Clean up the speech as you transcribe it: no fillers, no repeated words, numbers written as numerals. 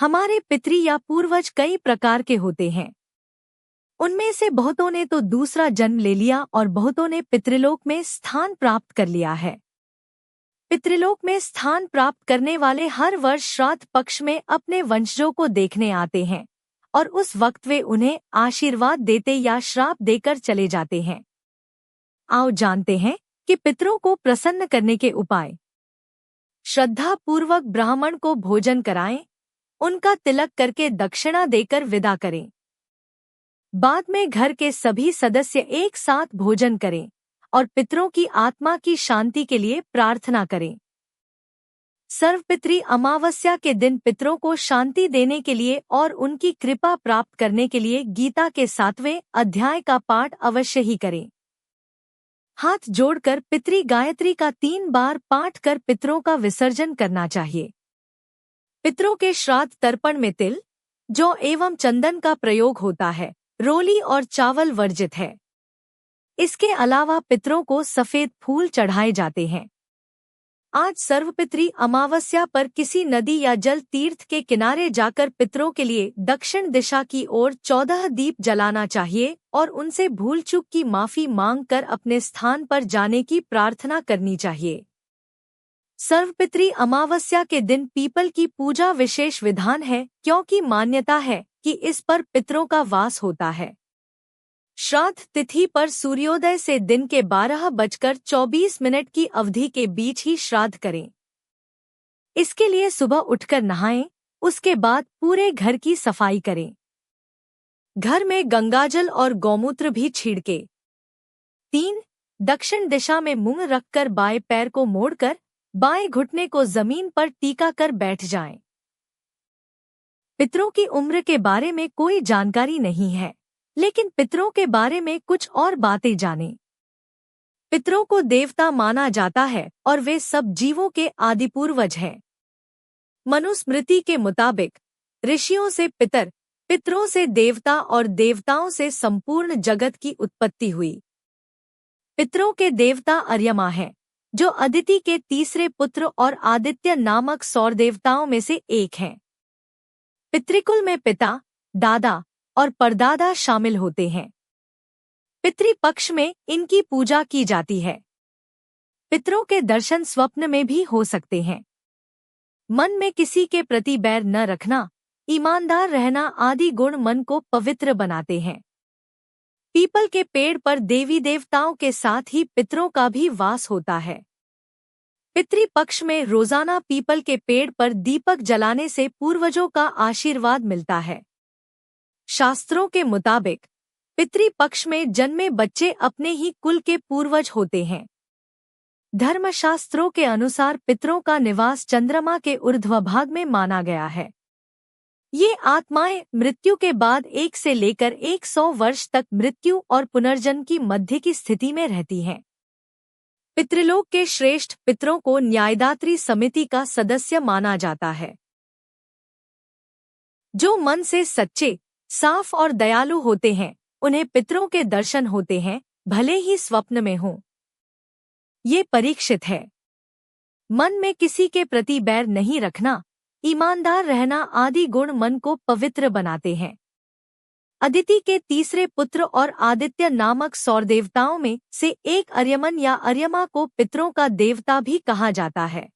हमारे पितृ या पूर्वज कई प्रकार के होते हैं। उनमें से बहुतों ने तो दूसरा जन्म ले लिया और बहुतों ने पितृलोक में स्थान प्राप्त कर लिया है। पितृलोक में स्थान प्राप्त करने वाले हर वर्ष श्राद्ध पक्ष में अपने वंशजों को देखने आते हैं और उस वक्त वे उन्हें आशीर्वाद देते या श्राप देकर चले जाते हैं। आओ जानते हैं कि पितरों को प्रसन्न करने के उपाय। श्रद्धा पूर्वक ब्राह्मण को भोजन कराएं, उनका तिलक करके दक्षिणा देकर विदा करें। बाद में घर के सभी सदस्य एक साथ भोजन करें और पितरों की आत्मा की शांति के लिए प्रार्थना करें। सर्वपितृ अमावस्या के दिन पितरों को शांति देने के लिए और उनकी कृपा प्राप्त करने के लिए गीता के 7वें अध्याय का पाठ अवश्य ही करें। हाथ जोड़कर पितृ गायत्री का 3 बार पाठ कर पितरों का विसर्जन करना चाहिए। पितरों के श्राद्ध तर्पण में तिल, जौ एवं चंदन का प्रयोग होता है। रोली और चावल वर्जित है। इसके अलावा पितरों को सफेद फूल चढ़ाए जाते हैं। आज सर्वपितृ अमावस्या पर किसी नदी या जल तीर्थ के किनारे जाकर पितरों के लिए दक्षिण दिशा की ओर 14 दीप जलाना चाहिए और उनसे भूल चूक की माफी मांगकर अपने स्थान पर जाने की प्रार्थना करनी चाहिए। सर्वपितृ अमावस्या के दिन पीपल की पूजा विशेष विधान है, क्योंकि मान्यता है कि इस पर पितरों का वास होता है। श्राद्ध तिथि पर सूर्योदय से दिन के 12:24 की अवधि के बीच ही श्राद्ध करें। इसके लिए सुबह उठकर नहाएं, उसके बाद पूरे घर की सफाई करें। घर में गंगाजल और गौमूत्र भी छिड़के। 3. दक्षिण दिशा में मुंह रखकर बाएं पैर को मोड़कर बाएं घुटने को जमीन पर टीका कर बैठ जाएं। पितरों की उम्र के बारे में कोई जानकारी नहीं है, लेकिन पितरों के बारे में कुछ और बातें जानें। पितरों को देवता माना जाता है और वे सब जीवों के आदिपूर्वज हैं। मनुस्मृति के मुताबिक ऋषियों से पितर, पितरों से देवता और देवताओं से संपूर्ण जगत की उत्पत्ति हुई। पितरों के देवता अर्यमा हैं, जो अदिति के तीसरे पुत्र और आदित्य नामक सौर देवताओं में से एक हैं। पितृकुल में पिता, दादा और परदादा शामिल होते हैं। पितृपक्ष में इनकी पूजा की जाती है। पितरों के दर्शन स्वप्न में भी हो सकते हैं। मन में किसी के प्रति बैर न रखना, ईमानदार रहना आदि गुण मन को पवित्र बनाते हैं। पीपल के पेड़ पर देवी देवताओं के साथ ही पितरों का भी वास होता है। पितृपक्ष में रोजाना पीपल के पेड़ पर दीपक जलाने से पूर्वजों का आशीर्वाद मिलता है। शास्त्रों के मुताबिक पितृपक्ष में जन्मे बच्चे अपने ही कुल के पूर्वज होते हैं। धर्मशास्त्रों के अनुसार पितरों का निवास चंद्रमा के ऊर्ध्वभाग में माना गया है। ये आत्माएं मृत्यु के बाद 1 से लेकर 100 वर्ष तक मृत्यु और पुनर्जन्म की मध्य की स्थिति में रहती हैं। पितृलोक के श्रेष्ठ पितरों को न्यायदात्री समिति का सदस्य माना जाता है। जो मन से सच्चे, साफ और दयालु होते हैं, उन्हें पितरों के दर्शन होते हैं, भले ही स्वप्न में हों। ये परीक्षित है। मन में किसी के प्रति बैर नहीं रखना, ईमानदार रहना आदि गुण मन को पवित्र बनाते हैं। अदिति के तीसरे पुत्र और आदित्य नामक सौर देवताओं में से एक अर्यमन या अर्यमा को पितरों का देवता भी कहा जाता है।